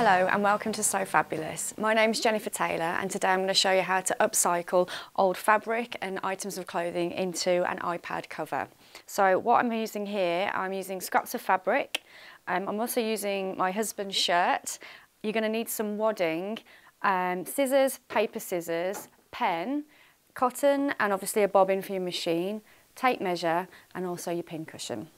Hello and welcome to So Fabulous. My name is Jenniffer Taylor and today I'm going to show you how to upcycle old fabric and items of clothing into an iPad cover. So what I'm using here, I'm using scraps of fabric. I'm also using my husband's shirt. You're going to need some wadding, scissors, paper scissors, pen, cotton and obviously a bobbin for your machine, tape measure and also your pin cushion.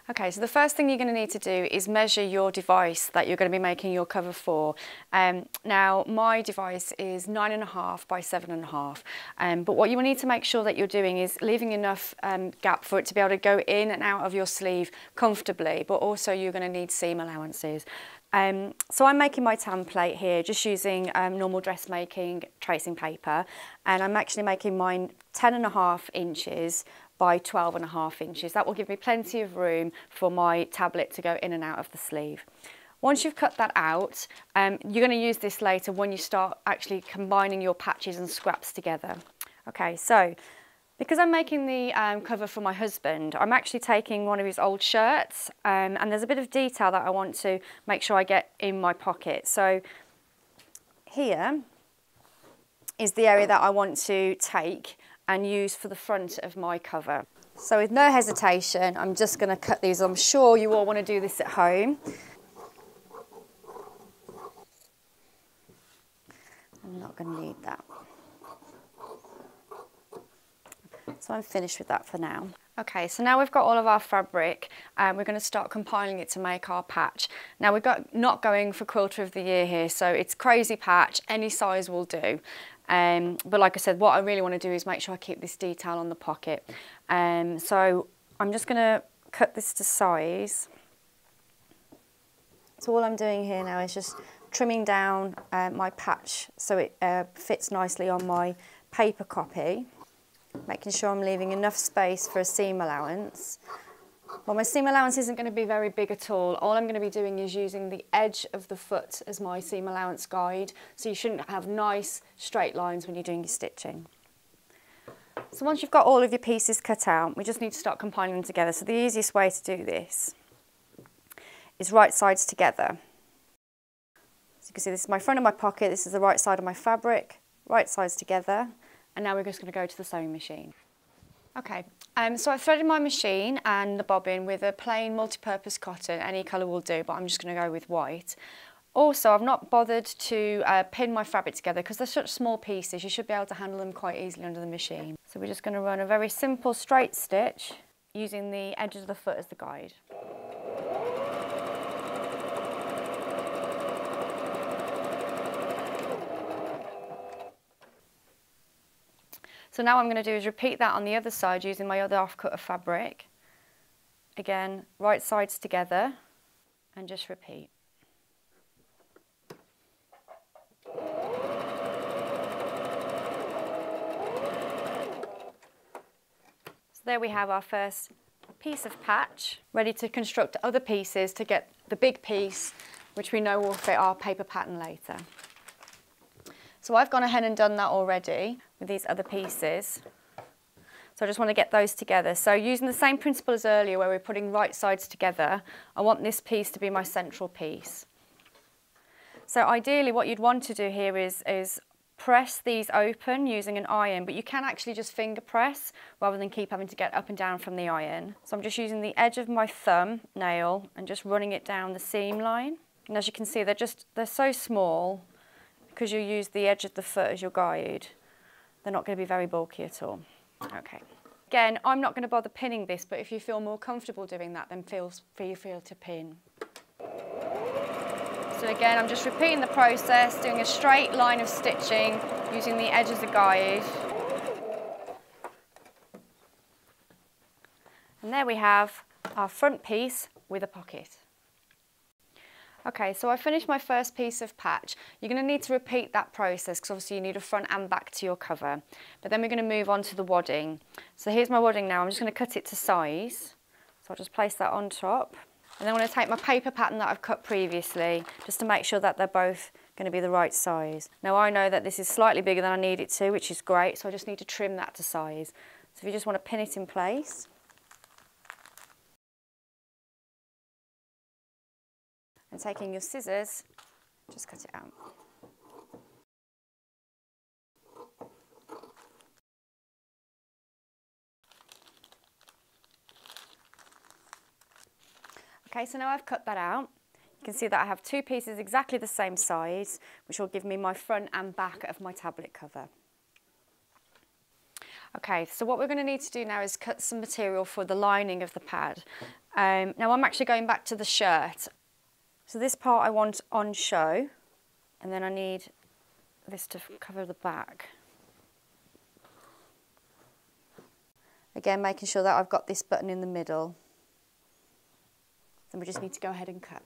Okay, so the first thing you're going to need to do is measure your device that you're going to be making your cover for. Now, my device is 9.5 by 7.5, but what you will need to make sure that you're doing is leaving enough gap for it to be able to go in and out of your sleeve comfortably, but also you're going to need seam allowances. So I'm making my template here just using normal dressmaking tracing paper, and I'm actually making mine 10.5 inches by 12.5 inches. That will give me plenty of room for my tablet to go in and out of the sleeve. Once you've cut that out, you're going to use this later when you start actually combining your patches and scraps together. Okay, so because I'm making the cover for my husband, I'm actually taking one of his old shirts and there's a bit of detail that I want to make sure I get in my pocket. So here is the area that I want to take and use for the front of my cover. So with no hesitation, I'm just going to cut these. I'm sure you all want to do this at home. I'm not going to need that. So I'm finished with that for now. Okay, so now we've got all of our fabric and we're going to start compiling it to make our patch. Now we're not going for quilter of the year here, so it's crazy patch, any size will do. But like I said, what I really want to do is make sure I keep this detail on the pocket. So I'm just going to cut this to size. So all I'm doing here now is just trimming down my patch so it fits nicely on my paper copy, making sure I'm leaving enough space for a seam allowance. Well, my seam allowance isn't going to be very big at all. All I'm going to be doing is using the edge of the foot as my seam allowance guide, so you shouldn't have nice straight lines when you're doing your stitching. So once you've got all of your pieces cut out, we just need to start compiling them together. So the easiest way to do this is right sides together. So you can see this is my front of my pocket, this is the right side of my fabric, right sides together, and now we're just going to go to the sewing machine. Okay, so I've threaded my machine and the bobbin with a plain multi-purpose cotton. Any colour will do, but I'm just going to go with white. Also, I've not bothered to pin my fabric together because they're such small pieces. You should be able to handle them quite easily under the machine. So we're just going to run a very simple straight stitch using the edges of the foot as the guide. So now what I'm going to do is repeat that on the other side using my other offcut of fabric. Again, right sides together and just repeat. So there we have our first piece of patch, ready to construct other pieces to get the big piece, which we know will fit our paper pattern later. So I've gone ahead and done that already with these other pieces. So I just want to get those together. So using the same principle as earlier where we're putting right sides together, I want this piece to be my central piece. So ideally what you'd want to do here is press these open using an iron, but you can actually just finger press rather than keep having to get up and down from the iron. So I'm just using the edge of my thumb nail and just running it down the seam line. And as you can see, they're so small. Because you use the edge of the foot as your guide, they're not going to be very bulky at all. Okay. Again, I'm not going to bother pinning this, but if you feel more comfortable doing that, then feel free to pin. So again, I'm just repeating the process, doing a straight line of stitching, using the edge as a guide. And there we have our front piece with a pocket. Okay, so I finished my first piece of patch. You're going to need to repeat that process because obviously you need a front and back to your cover. But then we're going to move on to the wadding. So here's my wadding now. I'm just going to cut it to size. So I'll just place that on top. And then I'm going to take my paper pattern that I've cut previously just to make sure that they're both going to be the right size. Now I know that this is slightly bigger than I need it to, which is great, so I just need to trim that to size. So if you just want to pin it in place. And taking your scissors, just cut it out. Okay, so now I've cut that out. You can see that I have two pieces exactly the same size, which will give me my front and back of my tablet cover. Okay, so what we're going to need to do now is cut some material for the lining of the pad. Now I'm actually going back to the shirt. So this part I want on show, and then I need this to cover the back. Again, making sure that I've got this button in the middle. Then we just need to go ahead and cut.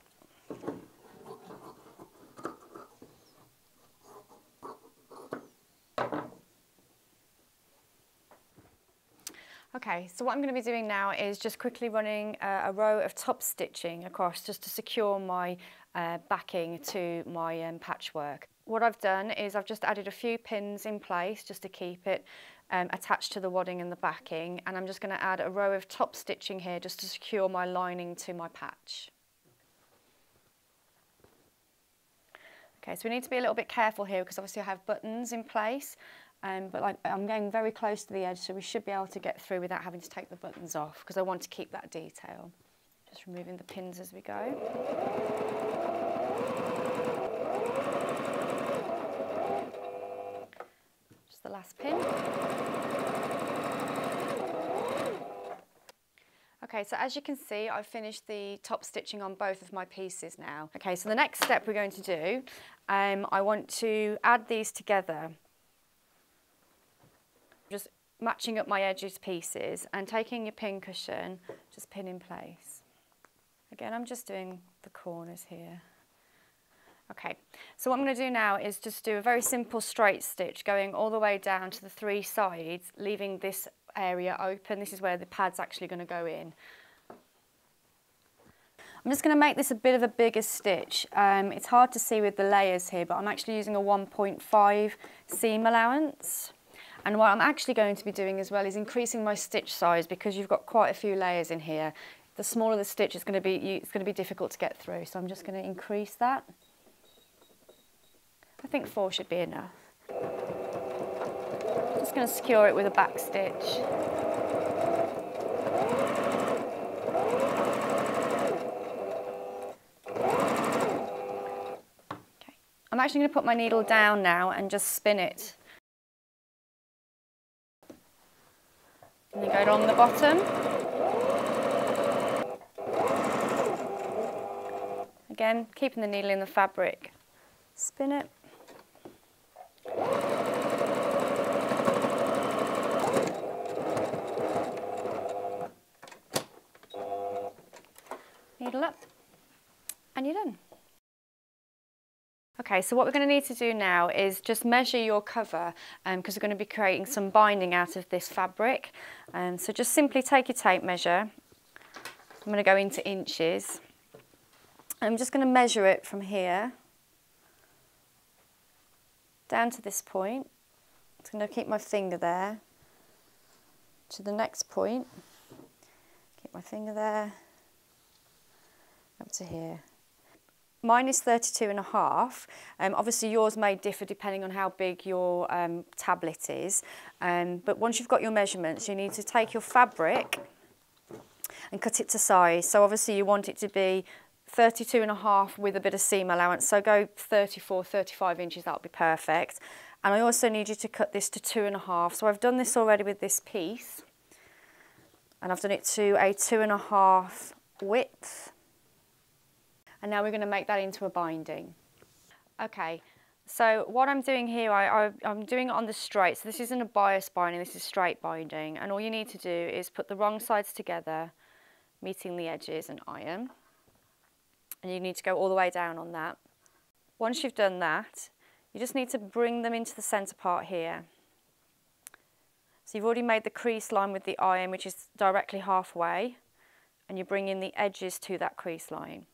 Okay, so what I'm going to be doing now is just quickly running a row of top stitching across just to secure my backing to my patchwork. What I've done is I've just added a few pins in place just to keep it attached to the wadding and the backing, and I'm just going to add a row of top stitching here just to secure my lining to my patch. Okay, so we need to be a little bit careful here because obviously I have buttons in place. But I'm going very close to the edge, so we should be able to get through without having to take the buttons off because I want to keep that detail. Just removing the pins as we go. Just the last pin. Okay, so as you can see, I've finished the top stitching on both of my pieces now. Okay, so the next step we're going to do, I want to add these together. Just matching up my edges pieces and taking your pin cushion, just pin in place. Again, I'm just doing the corners here. Okay, so what I'm going to do now is just do a very simple straight stitch going all the way down to the three sides, leaving this area open. This is where the pad's actually going to go in. I'm just going to make this a bit of a bigger stitch. It's hard to see with the layers here, but I'm actually using a 1.5 seam allowance. And what I'm actually going to be doing as well is increasing my stitch size because you've got quite a few layers in here. The smaller the stitch is going to be, it's going to be difficult to get through. So I'm just going to increase that. I think 4 should be enough. Just going to secure it with a back stitch. Okay. I'm actually going to put my needle down now and just spin it. And then go along the bottom. Again, keeping the needle in the fabric. Spin it. Needle up. And you're done. Okay, so what we're going to need to do now is just measure your cover because we're going to be creating some binding out of this fabric. So just simply take your tape measure. I'm going to go into inches. I'm just going to measure it from here down to this point. I'm going to keep my finger there to the next point. Keep my finger there up to here. Mine is 32.5. Obviously yours may differ depending on how big your tablet is. But once you've got your measurements, you need to take your fabric and cut it to size. So obviously you want it to be 32.5 with a bit of seam allowance. So go 34, 35 inches, that'll be perfect. And I also need you to cut this to 2.5. So I've done this already with this piece. And I've done it to a 2.5 width. And now we're going to make that into a binding. Okay, so what I'm doing here, I'm doing it on the straight. So this isn't a bias binding, this is straight binding. And all you need to do is put the wrong sides together, meeting the edges, and iron. And you need to go all the way down on that. Once you've done that, you just need to bring them into the centre part here. So you've already made the crease line with the iron, which is directly halfway, and you bring in the edges to that crease line.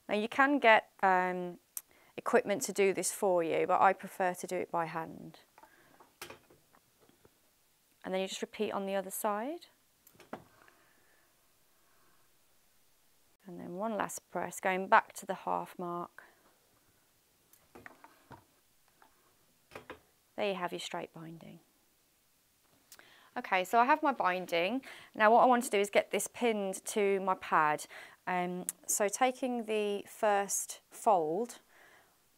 Now you can get equipment to do this for you, but I prefer to do it by hand. And then you just repeat on the other side. And then And one last press, going back to the half mark. There you have your straight binding. Okay, so I have my binding. Now what I want to do is get this pinned to my pad. So taking the first fold,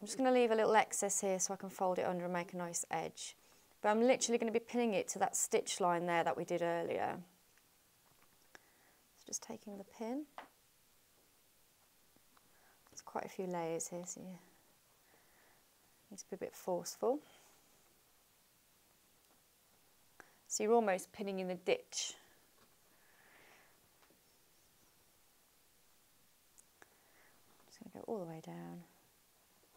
I'm just going to leave a little excess here so I can fold it under and make a nice edge. But I'm literally going to be pinning it to that stitch line there that we did earlier. So just taking the pin. There's quite a few layers here, so you need to be a bit forceful. So you're almost pinning in the ditch. Just going to go all the way down.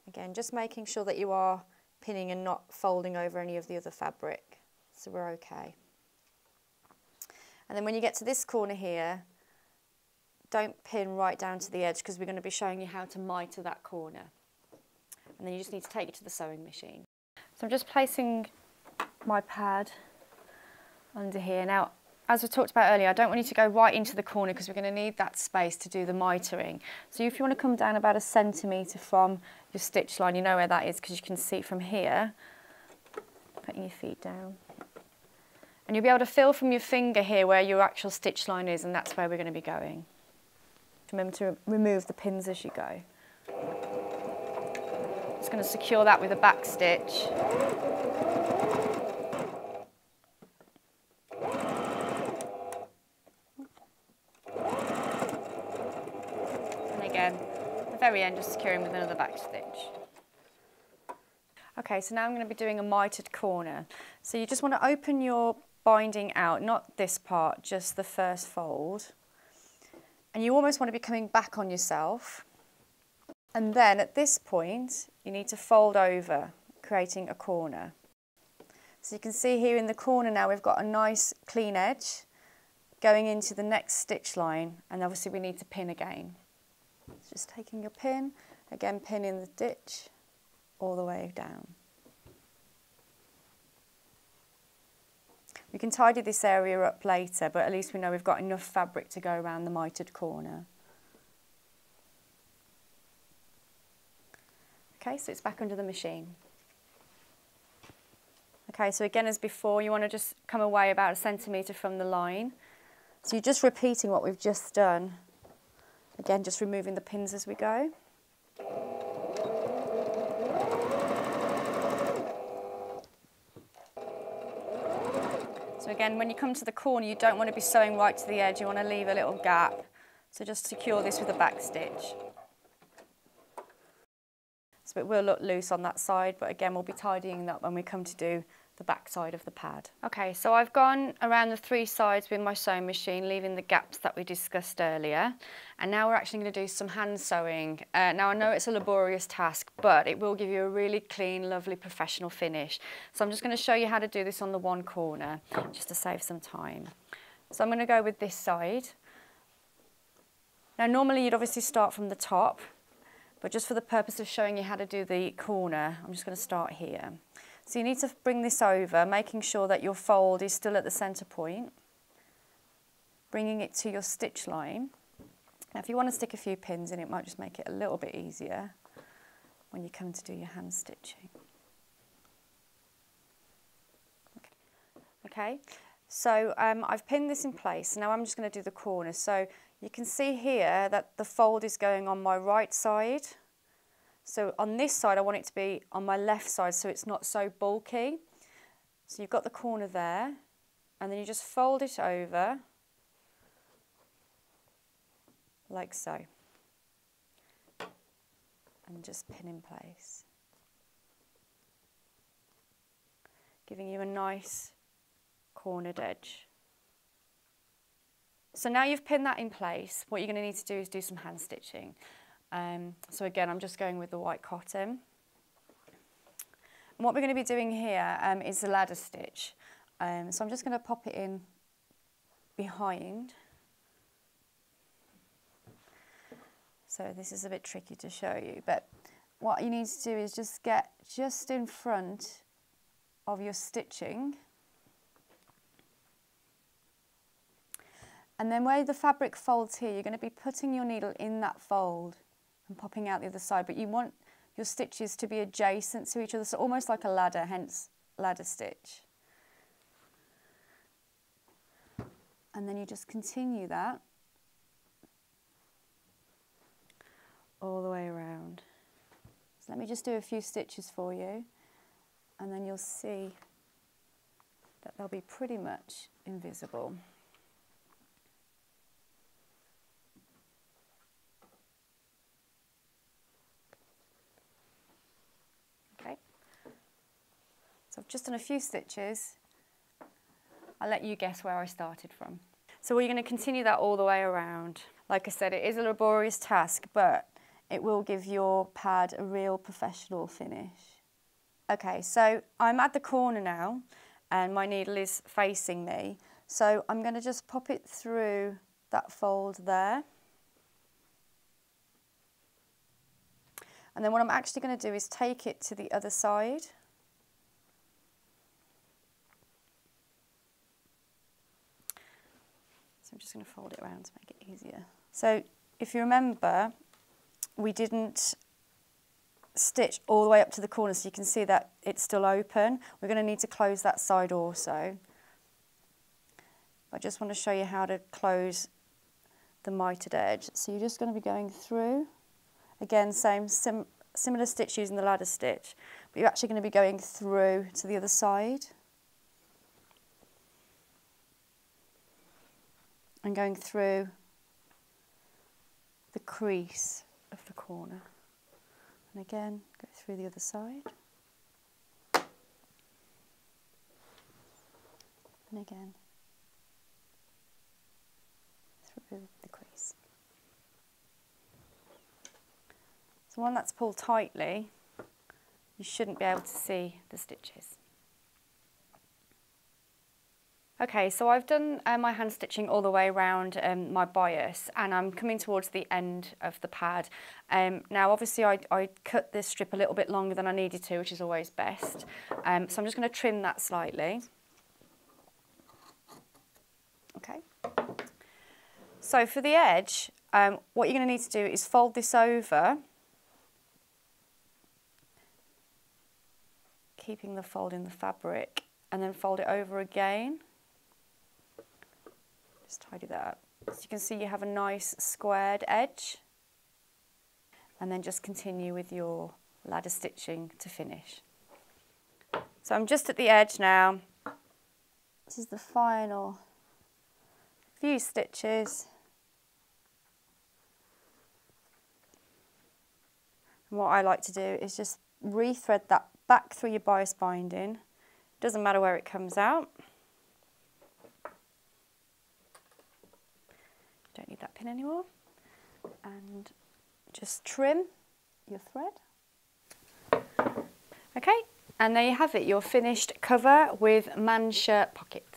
Again, just making sure that you are pinning and not folding over any of the other fabric, so we're okay. And then when you get to this corner here, don't pin right down to the edge because we're going to be showing you how to mitre that corner. And then you just need to take it to the sewing machine. So I'm just placing my pad under here. Now, as we talked about earlier, I don't want you to go right into the corner because we're going to need that space to do the mitering. So if you want to come down about 1 centimetre from your stitch line, you know where that is because you can see it from here, putting your feet down. And you'll be able to feel from your finger here where your actual stitch line is, and that's where we're going to be going. Remember to remove the pins as you go. Just going to secure that with a back stitch. Again, at the very end, just securing with another back stitch. Okay, so now I'm going to be doing a mitered corner. So you just want to open your binding out, not this part, just the first fold. And you almost want to be coming back on yourself. And then at this point, you need to fold over, creating a corner. So you can see here in the corner now we've got a nice clean edge going into the next stitch line, and obviously we need to pin again. Just taking your pin, again pin in the ditch all the way down. We can tidy this area up later, but at least we know we've got enough fabric to go around the mitered corner. Okay, so it's back under the machine. Okay, so again as before, you want to just come away about 1 centimetre from the line. So you're just repeating what we've just done. Again, just removing the pins as we go. So again, when you come to the corner, you don't want to be sewing right to the edge, you want to leave a little gap. So just secure this with a back stitch. So it will look loose on that side, but again, we'll be tidying that when we come to do the back side of the pad. Okay, so I've gone around the 3 sides with my sewing machine, leaving the gaps that we discussed earlier. And now we're actually going to do some hand sewing. Now I know it's a laborious task, but it will give you a really clean, lovely, professional finish. So I'm just going to show you how to do this on the one corner, just to save some time. So I'm going to go with this side. Now normally you'd obviously start from the top, but just for the purpose of showing you how to do the corner, I'm just going to start here. So you need to bring this over, making sure that your fold is still at the centre point, bringing it to your stitch line. Now if you want to stick a few pins in, it might just make it a little bit easier when you come to do your hand stitching. Okay, so I've pinned this in place. Now I'm just going to do the corner. So you can see here that the fold is going on my right side. So on this side, I want it to be on my left side so it's not so bulky. So you've got the corner there, and then you just fold it over like so, and just pin in place, giving you a nice cornered edge. So now you've pinned that in place, what you're going to need to do is do some hand stitching. So again, I'm just going with the white cotton. And what we're going to be doing here is the ladder stitch. So I'm just going to pop it in behind. So this is a bit tricky to show you, but what you need to do is just get just in front of your stitching. And then where the fabric folds here, you're going to be putting your needle in that fold and popping out the other side, but you want your stitches to be adjacent to each other, so almost like a ladder, hence ladder stitch. And then you just continue that all the way around. So let me just do a few stitches for you, and then you'll see that they'll be pretty much invisible. Okay, so I've just done a few stitches. I'll let you guess where I started from. So we're going to continue that all the way around. Like I said, it is a laborious task, but it will give your pad a real professional finish. Okay, so I'm at the corner now and my needle is facing me. So I'm going to just pop it through that fold there. And then what I'm actually going to do is take it to the other side. So I'm just going to fold it around to make it easier. So if you remember, we didn't stitch all the way up to the corner, so you can see that it's still open. We're going to need to close that side also. I just want to show you how to close the mitered edge. So you're just going to be going through, again, similar stitch using the ladder stitch, but you're actually going to be going through to the other side and going through the crease of the corner. And again, go through the other side. And again, through the crease. So when that's pulled tightly, you shouldn't be able to see the stitches. Okay, so I've done my hand stitching all the way around my bias, and I'm coming towards the end of the pad. Now obviously I cut this strip a little bit longer than I needed to, which is always best. So I'm just going to trim that slightly. Okay. So for the edge, what you're going to need to do is fold this over, keeping the fold in the fabric, and then fold it over again. Just tidy that up. So you can see you have a nice squared edge, and then just continue with your ladder stitching to finish. So I'm just at the edge now. This is the final few stitches. And what I like to do is just re-thread that back through your bias binding. Doesn't matter where it comes out. Don't need that pin anymore. And just trim your thread. Okay, and there you have it, your finished cover with man shirt pockets.